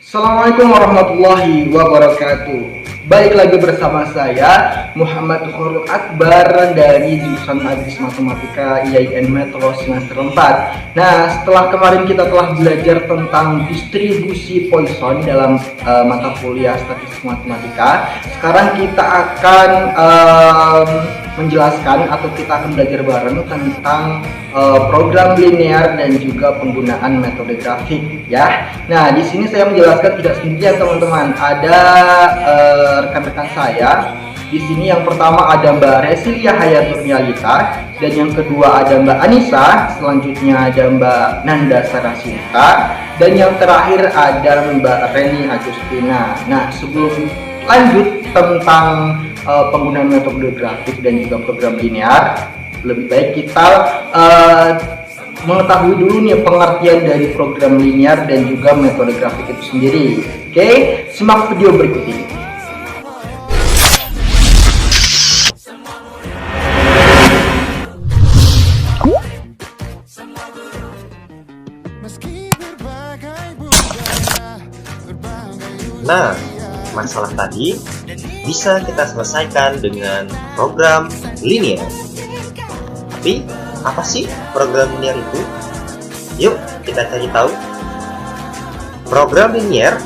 Assalamualaikum warahmatullahi wabarakatuh. Balik lagi bersama saya Muhammad Khurul Akbar dari jurusan Agris Matematika IAIN Metro semester 4. Nah, setelah kemarin kita telah belajar tentang distribusi Poisson dalam mata kuliah Statistik Matematika, sekarang kita akan menjelaskan atau kita akan belajar bareng tentang program linear dan juga penggunaan metode grafik ya. Nah, di sini saya menjelaskan tidak sendirian teman-teman. Ada rekan-rekan saya. Di sini yang pertama ada Mbak Resilia Hayaturniyalita dan yang kedua ada Mbak Anissa, selanjutnya ada Mbak Nanda Sarasinta dan yang terakhir ada Mbak Reni Agustina. Nah, sebelum lanjut tentang penggunaan metode grafik dan juga program linear, lebih baik kita mengetahui dulu nih pengertian dari program linear dan juga metode grafik itu sendiri. Oke, simak video berikut ini. Nah, masalah tadi bisa kita selesaikan dengan program linear. Tapi, apa sih program linear itu? Yuk, kita cari tahu. Program linear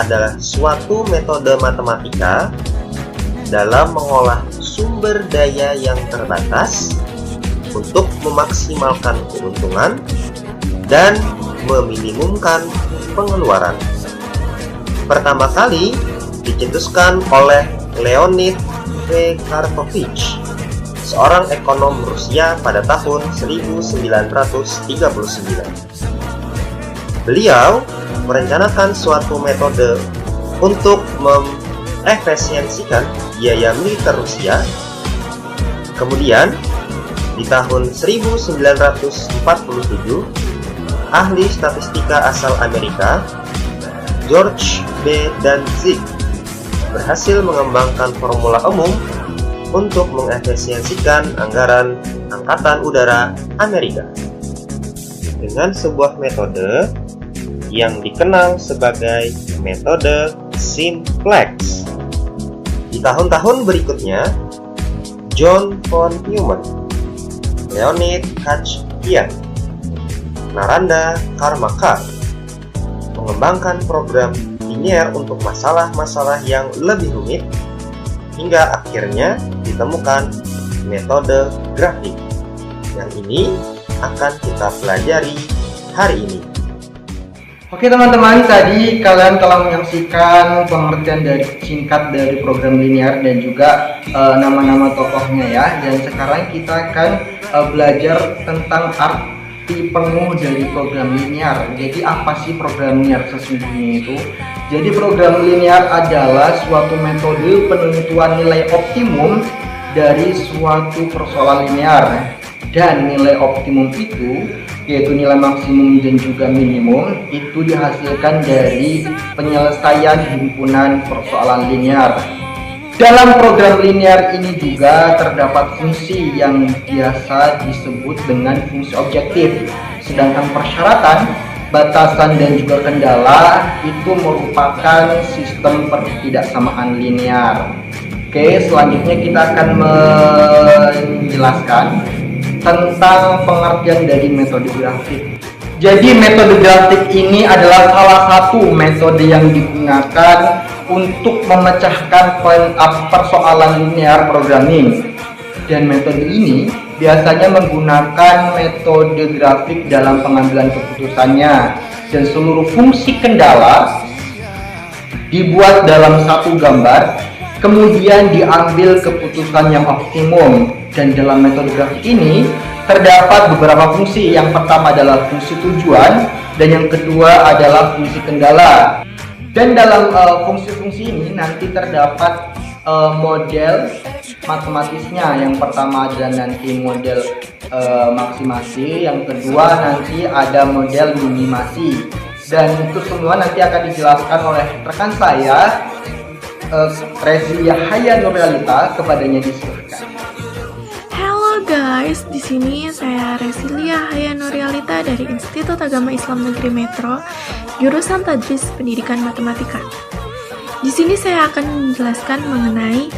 adalah suatu metode matematika dalam mengolah sumber daya yang terbatas untuk memaksimalkan keuntungan dan meminimumkan pengeluaran. Pertama kali dicetuskan oleh Leonid Karpovich, seorang ekonom Rusia pada tahun 1939. Beliau merencanakan suatu metode untuk mengefisiensikan biaya militer Rusia. Kemudian, di tahun 1947, ahli statistika asal Amerika, George B. Dantzig, berhasil mengembangkan formula umum untuk mengefisiensikan anggaran Angkatan Udara Amerika dengan sebuah metode yang dikenal sebagai metode simplex. Di tahun-tahun berikutnya, John von Neumann, Leonid Kachkian, Naranda Karmakar mengembangkan program linear untuk masalah-masalah yang lebih rumit hingga akhirnya ditemukan metode grafik. Yang ini akan kita pelajari hari ini. Oke teman-teman, tadi kalian telah menyaksikan pengertian dari singkat dari program linear dan juga nama-nama tokohnya ya. Dan sekarang kita akan belajar tentang arti penuh dari program linear. Jadi apa sih program linear sesungguhnya itu? Jadi program linear adalah suatu metode penentuan nilai optimum dari suatu persoalan linear, dan nilai optimum itu yaitu nilai maksimum dan juga minimum itu dihasilkan dari penyelesaian himpunan persoalan linear. Dalam program linear ini juga terdapat fungsi yang biasa disebut dengan fungsi objektif, sedangkan persyaratan, batasan dan juga kendala itu merupakan sistem pertidaksamaan linear. Oke, selanjutnya kita akan menjelaskan tentang pengertian dari metode grafik. Jadi metode grafik ini adalah salah satu metode yang digunakan untuk memecahkan persoalan linear programming. Dan metode ini biasanya menggunakan metode grafik dalam pengambilan keputusannya, dan seluruh fungsi kendala dibuat dalam satu gambar, kemudian diambil keputusan yang optimum. Dan dalam metode grafik ini terdapat beberapa fungsi. Yang pertama adalah fungsi tujuan dan yang kedua adalah fungsi kendala. Dan dalam fungsi-fungsi ini nanti terdapat model matematisnya. Yang pertama ada nanti model maksimasi, yang kedua nanti ada model minimasi, dan itu semua nanti akan dijelaskan oleh rekan saya Resilia Hayaturniyalita. Kepadanya disilakan. Hello guys. guys, di sini saya Resilia Hayanurialita dari Institut Agama Islam Negeri Metro, jurusan Tadris Pendidikan Matematika. Di sini saya akan menjelaskan mengenai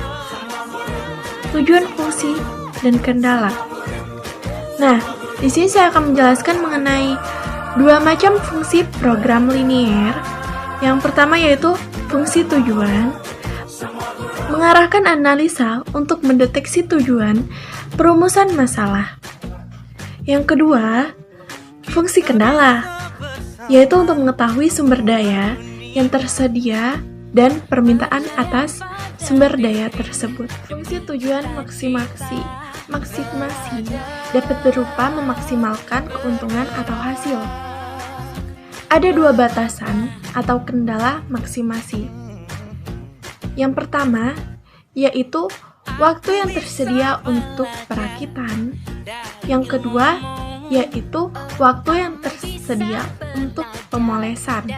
tujuan, fungsi, dan kendala. Nah, di sini saya akan menjelaskan mengenai dua macam fungsi program linier. Yang pertama yaitu fungsi tujuan, mengarahkan analisa untuk mendeteksi tujuan, perumusan masalah. Yang kedua, fungsi kendala, yaitu untuk mengetahui sumber daya yang tersedia dan permintaan atas sumber daya tersebut. Fungsi tujuan maksimasi dapat berupa memaksimalkan keuntungan atau hasil. Ada dua batasan atau kendala maksimasi. Yang pertama, yaitu waktu yang tersedia untuk perakitan. Yang kedua, yaitu waktu yang tersedia untuk pemolesan.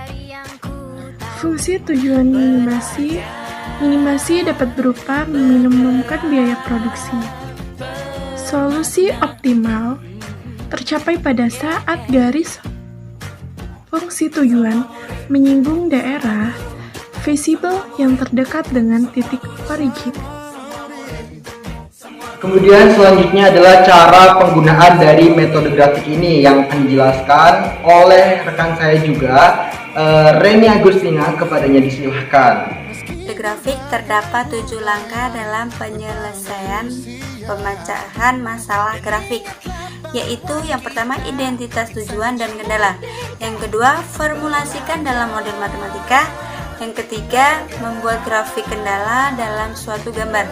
Fungsi tujuan minimasi dapat berupa meminimumkan biaya produksi. Solusi optimal tercapai pada saat garis fungsi tujuan menyinggung daerah visible yang terdekat dengan titik origin. Kemudian selanjutnya adalah cara penggunaan dari metode grafik ini yang akan dijelaskan oleh rekan saya juga, Reni Agustina. Kepadanya disilahkan. Di grafik terdapat 7 langkah dalam penyelesaian pemecahan masalah grafik, yaitu yang pertama identitas tujuan dan kendala, yang kedua formulasikan dalam model matematika, yang ketiga membuat grafik kendala dalam suatu gambar,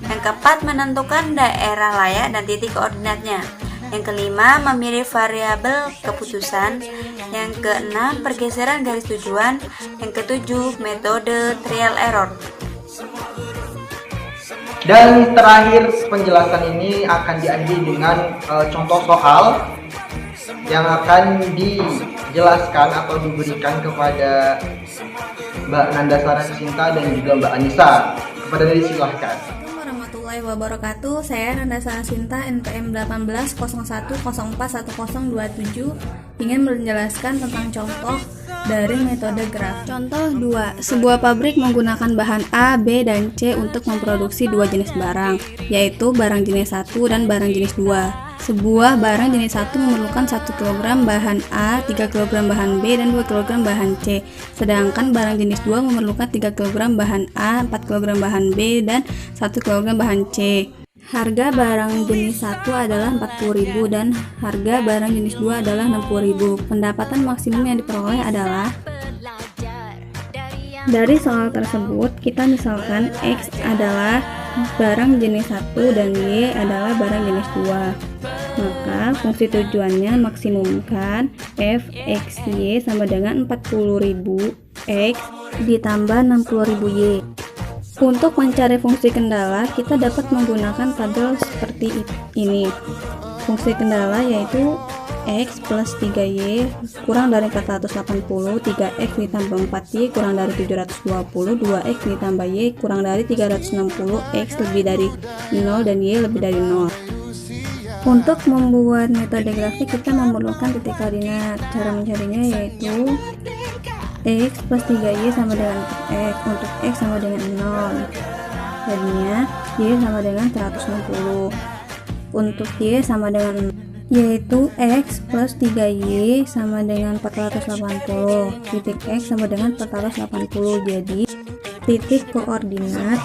yang keempat menentukan daerah layak dan titik koordinatnya, yang kelima memilih variabel keputusan, yang keenam pergeseran garis tujuan, yang ketujuh metode trial error. Dan terakhir penjelasan ini akan diakhiri dengan contoh soal yang akan dijelaskan atau diberikan kepada Mbak Nanda Sarasinta dan juga Mbak Anissa. Kepada disilahkan. Assalamualaikum warahmatullahi wabarakatuh. Saya Nanda Sarasinta, NPM 1801011027, ingin menjelaskan tentang contoh dari metode grafik. Contoh 2. Sebuah pabrik menggunakan bahan A, B, dan C untuk memproduksi dua jenis barang, yaitu barang jenis 1 dan barang jenis 2. Sebuah barang jenis 1 memerlukan 1 kg bahan A, 3 kg bahan B, dan 2 kg bahan C. Sedangkan barang jenis 2 memerlukan 3 kg bahan A, 4 kg bahan B, dan 1 kg bahan C. Harga barang jenis 1 adalah 40.000 dan harga barang jenis 2 adalah 60.000. Pendapatan maksimum yang diperoleh adalah, dari soal tersebut kita misalkan X adalah barang jenis 1 dan Y adalah barang jenis 2. Maka fungsi tujuannya maksimumkan F(X)Y sama dengan 40.000 X ditambah 60.000 Y. Untuk mencari fungsi kendala, kita dapat menggunakan tabel seperti ini. Fungsi kendala yaitu X plus 3Y kurang dari 480, 3X ditambah 4Y kurang dari 720, 2X ditambah Y kurang dari 360, X lebih dari 0 dan Y lebih dari 0. Untuk membuat metode grafik kita memerlukan titik koordinat. Cara mencarinya yaitu X plus 3Y sama dengan X. Untuk X sama dengan 0, jadinya Y sama dengan 160. Untuk Y sama dengan 0, yaitu X plus 3Y sama dengan 480. Titik X sama dengan 480. Jadi titik koordinat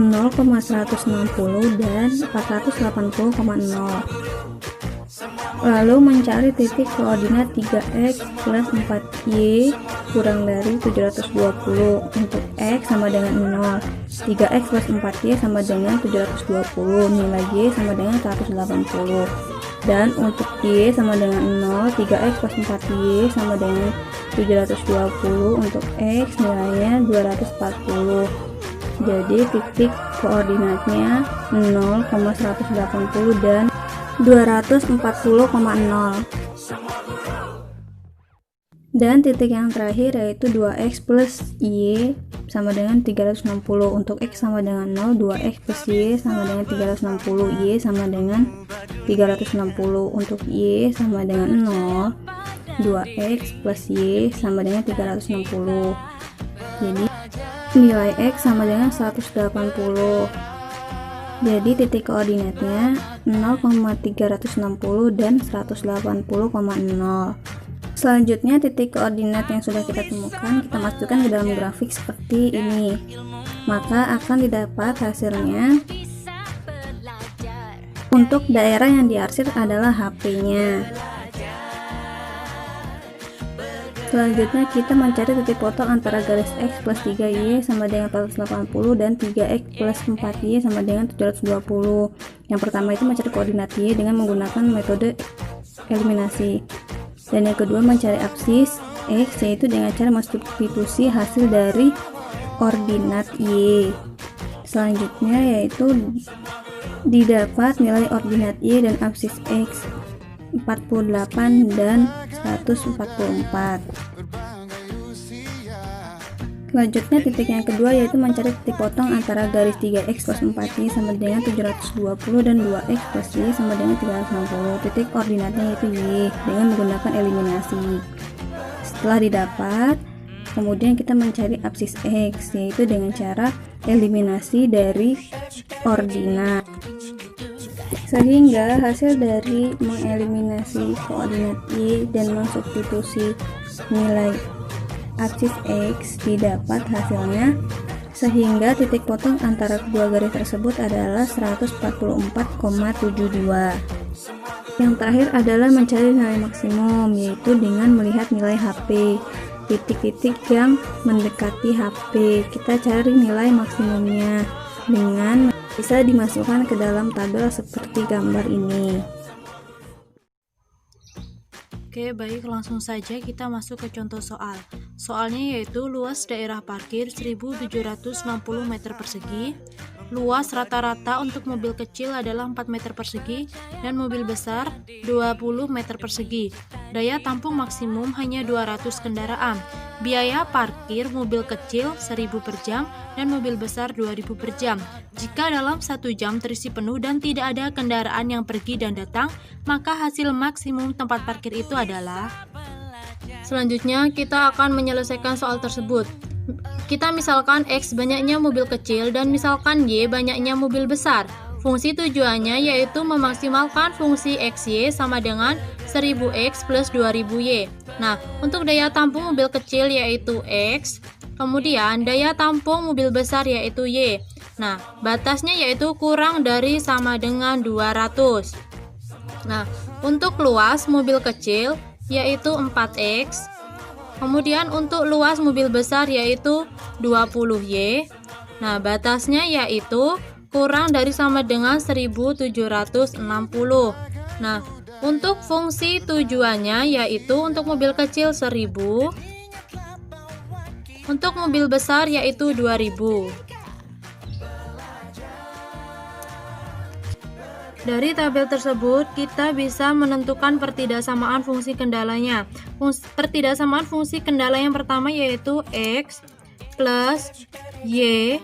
0,160 dan 480,0. Lalu mencari titik koordinat 3X plus 4Y kurang dari 720. Untuk X sama dengan 0, 3X plus 4Y sama dengan 720, nilai Y sama dengan 180. Dan untuk Y sama dengan 0, 3X plus 4Y sama dengan 720, untuk X nilainya 240. Jadi titik koordinatnya 0,180 dan 240,0. Dan titik yang terakhir yaitu 2X plus Y sama dengan 360. Untuk X sama dengan 0, 2X plus Y sama dengan 360, Y sama dengan 360. Untuk Y sama dengan 0, 2X plus Y sama dengan 360. Jadi nilai X sama dengan 180. Jadi titik koordinatnya 0,360 dan 180,0. Selanjutnya titik koordinat yang sudah kita temukan kita masukkan ke dalam grafik seperti ini. Maka akan didapat hasilnya. Untuk daerah yang diarsir adalah HP-nya. Selanjutnya kita mencari titik potong antara garis X plus 3Y sama dengan 480 dan 3X plus 4Y sama dengan 720. Yang pertama itu mencari koordinat Y dengan menggunakan metode eliminasi. Dan yang kedua mencari absis X yaitu dengan cara mensubstitusi hasil dari ordinat Y. Selanjutnya yaitu didapat nilai ordinat Y dan absis X 48 dan 144. Selanjutnya titik yang kedua yaitu mencari titik potong antara garis 3X plus 4Y sama dengan 720 dan 2X plus Y sama dengan 360. Titik koordinatnya yaitu Y dengan menggunakan eliminasi. Setelah didapat, kemudian kita mencari absis X yaitu dengan cara eliminasi dari ordinat. Sehingga hasil dari mengeliminasi koordinat Y dan mensubstitusi nilai absis X didapat hasilnya, sehingga titik potong antara kedua garis tersebut adalah 144,72. Yang terakhir adalah mencari nilai maksimum, yaitu dengan melihat nilai HP. Titik-titik yang mendekati HP, kita cari nilai maksimumnya dengan bisa dimasukkan ke dalam tabel seperti gambar ini. Oke, baik, langsung saja kita masuk ke contoh soal. Soalnya yaitu luas daerah parkir 1760 meter persegi. Luas rata-rata untuk mobil kecil adalah 4 meter persegi dan mobil besar 20 meter persegi. Daya tampung maksimum hanya 200 kendaraan. Biaya parkir mobil kecil 1000 per jam dan mobil besar 2000 per jam. Jika dalam 1 jam terisi penuh dan tidak ada kendaraan yang pergi dan datang, maka hasil maksimum tempat parkir itu adalah. Selanjutnya kita akan menyelesaikan soal tersebut. Kita misalkan X banyaknya mobil kecil dan misalkan Y banyaknya mobil besar. Fungsi tujuannya yaitu memaksimalkan fungsi XY sama dengan 1000X plus 2000Y. Nah, untuk daya tampung mobil kecil yaitu X, kemudian daya tampung mobil besar yaitu Y. Nah, batasnya yaitu kurang dari sama dengan 200. Nah, untuk luas mobil kecil yaitu 4X. Kemudian untuk luas mobil besar yaitu 20Y. Nah, batasnya yaitu kurang dari sama dengan 1760. Nah, untuk fungsi tujuannya yaitu untuk mobil kecil 1000, untuk mobil besar yaitu 2000. Dari tabel tersebut, kita bisa menentukan pertidaksamaan fungsi kendalanya. Pertidaksamaan fungsi kendala yang pertama yaitu X plus Y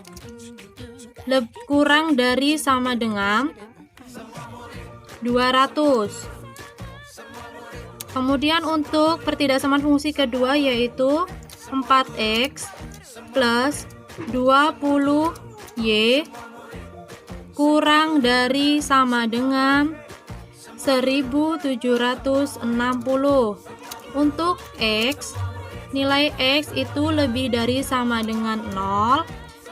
kurang dari sama dengan 200. Kemudian untuk pertidaksamaan fungsi kedua yaitu 4X plus 20Y kurang dari sama dengan 1760. Untuk X, nilai X itu lebih dari sama dengan 0.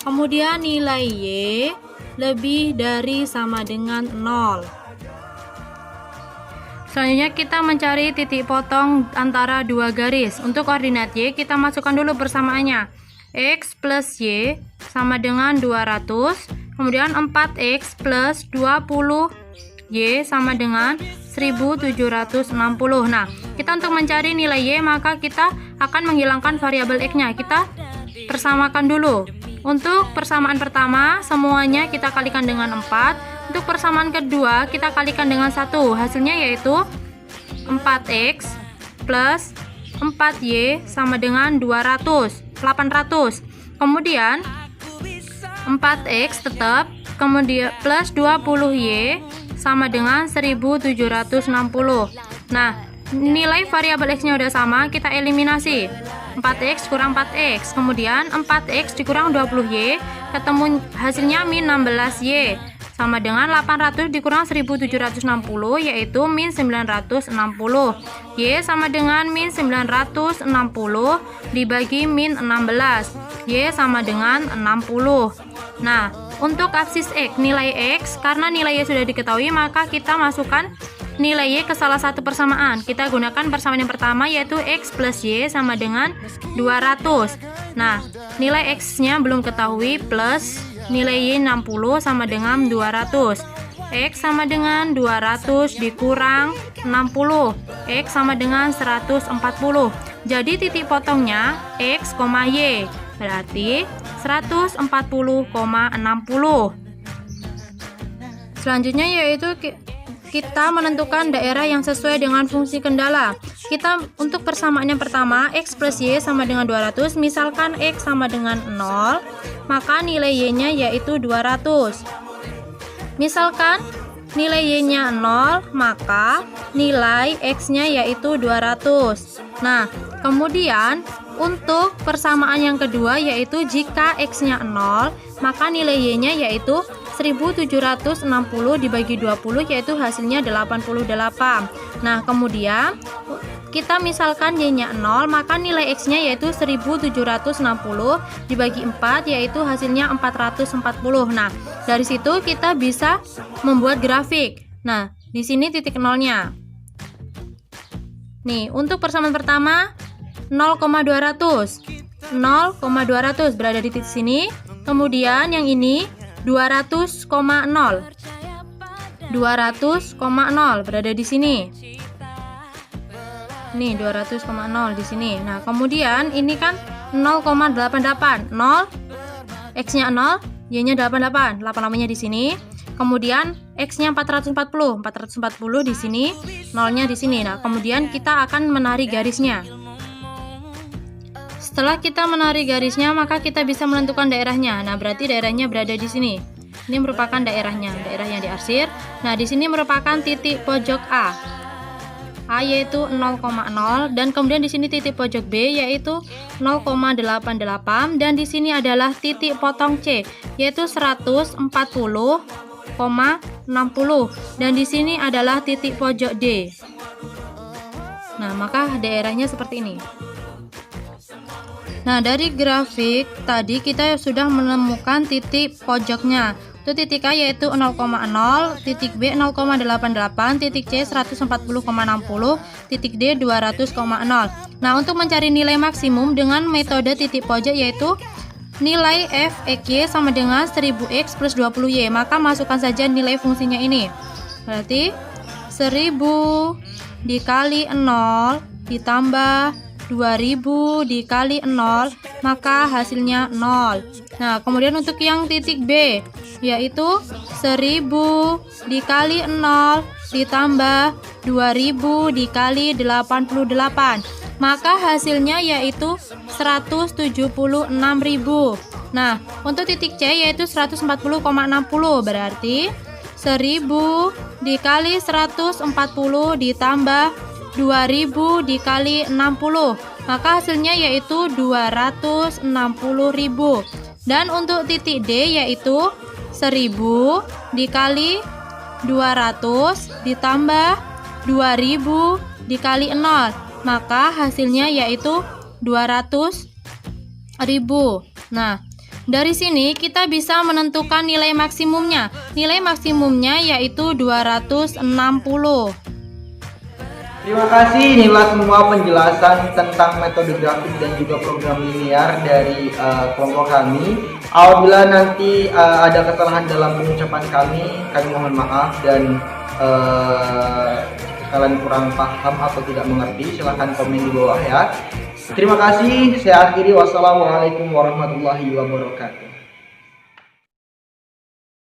Kemudian nilai Y lebih dari sama dengan 0. Selanjutnya kita mencari titik potong antara dua garis. Untuk koordinat Y kita masukkan dulu persamaannya. X plus Y sama dengan 200. Kemudian 4X plus 20Y sama dengan 1760. Nah, kita untuk mencari nilai Y maka kita akan menghilangkan variabel X-nya. Kita persamakan dulu. Untuk persamaan pertama semuanya kita kalikan dengan 4. Untuk persamaan kedua kita kalikan dengan 1. Hasilnya yaitu 4X plus 4Y sama dengan 200. 800. Kemudian 4x tetap, kemudian plus 20y sama dengan 1760. Nah, nilai variabel x-nya udah sama, kita eliminasi. 4x kurang 4x, kemudian 4x dikurang 20y, ketemu hasilnya min 16y, sama dengan 800 dikurang 1760, yaitu min 960. Y sama dengan min 960 dibagi min 16, Y sama dengan 60. Nah, untuk absis X, nilai X, karena nilai Y sudah diketahui, maka kita masukkan nilai Y ke salah satu persamaan. Kita gunakan persamaan yang pertama, yaitu X plus Y sama dengan 200. Nah, nilai X-nya belum ketahui, plus nilai Y 60 sama dengan 200. X sama dengan 200 dikurang 60. X sama dengan 140. Jadi titik potongnya X, Y. Berarti 140,60. Selanjutnya yaitu kita menentukan daerah yang sesuai dengan fungsi kendala. Kita untuk persamaan yang pertama, X plus Y sama dengan 200. Misalkan X sama dengan 0, maka nilai Y-nya yaitu 200. Misalkan nilai Y-nya 0, maka nilai X-nya yaitu 200. Nah, kemudian untuk persamaan yang kedua, yaitu jika X-nya 0, maka nilai Y-nya yaitu 1760 dibagi 20, yaitu hasilnya 88. Nah, kemudian kita misalkan Y-nya 0, maka nilai X-nya yaitu 1760 dibagi 4, yaitu hasilnya 440. Nah, dari situ kita bisa membuat grafik. Nah, di sini titik nolnya. Nih, untuk persamaan pertama 0,200. 0,200 berada di titik sini. Kemudian yang ini 200,0. 200,0 berada di sini. Nih 200,0 di sini. Nah, kemudian ini kan 0,88. 0 X-nya 0, Y-nya 88. 8 namanya di sini. Kemudian X-nya 440. 440 di sini, 0-nya di sini. Nah, kemudian kita akan menarik garisnya. Setelah kita menarik garisnya, maka kita bisa menentukan daerahnya. Nah, berarti daerahnya berada di sini. Ini merupakan daerahnya, daerah yang diarsir. Nah, di sini merupakan titik pojok A. A yaitu 0,0, dan kemudian di sini titik pojok B yaitu 0,88, dan di sini adalah titik potong C yaitu 140,60, dan di sini adalah titik pojok D. Nah, maka daerahnya seperti ini. Nah, dari grafik tadi kita sudah menemukan titik pojoknya. Itu titik A yaitu 0,0, titik B 0,88, titik C 140,60, titik D 200,0. Nah, untuk mencari nilai maksimum dengan metode titik pojok yaitu nilai f x y sama dengan 1000x plus 20y. Maka masukkan saja nilai fungsinya ini. Berarti 1000 dikali 0 ditambah 2000 dikali 0, maka hasilnya 0. Nah, kemudian untuk yang titik B yaitu 1000 dikali 0 ditambah 2000 dikali 88, maka hasilnya yaitu 176.000. Nah, untuk titik C yaitu 140,60, berarti 1000 dikali 140 ditambah 2000 dikali 60, maka hasilnya yaitu 260.000. Dan untuk titik D yaitu 1000 dikali 200 ditambah 2000 dikali 0, maka hasilnya yaitu 200.000. Nah, dari sini kita bisa menentukan nilai maksimumnya. Nilai maksimumnya yaitu 260. Terima kasih, inilah semua penjelasan tentang metode grafik dan juga program linear dari kelompok kami. Apabila nanti ada kesalahan dalam pengucapan kami mohon maaf, dan kalian kurang paham atau tidak mengerti, silahkan komen di bawah ya. Terima kasih, saya akhiri. Wassalamualaikum warahmatullahi wabarakatuh.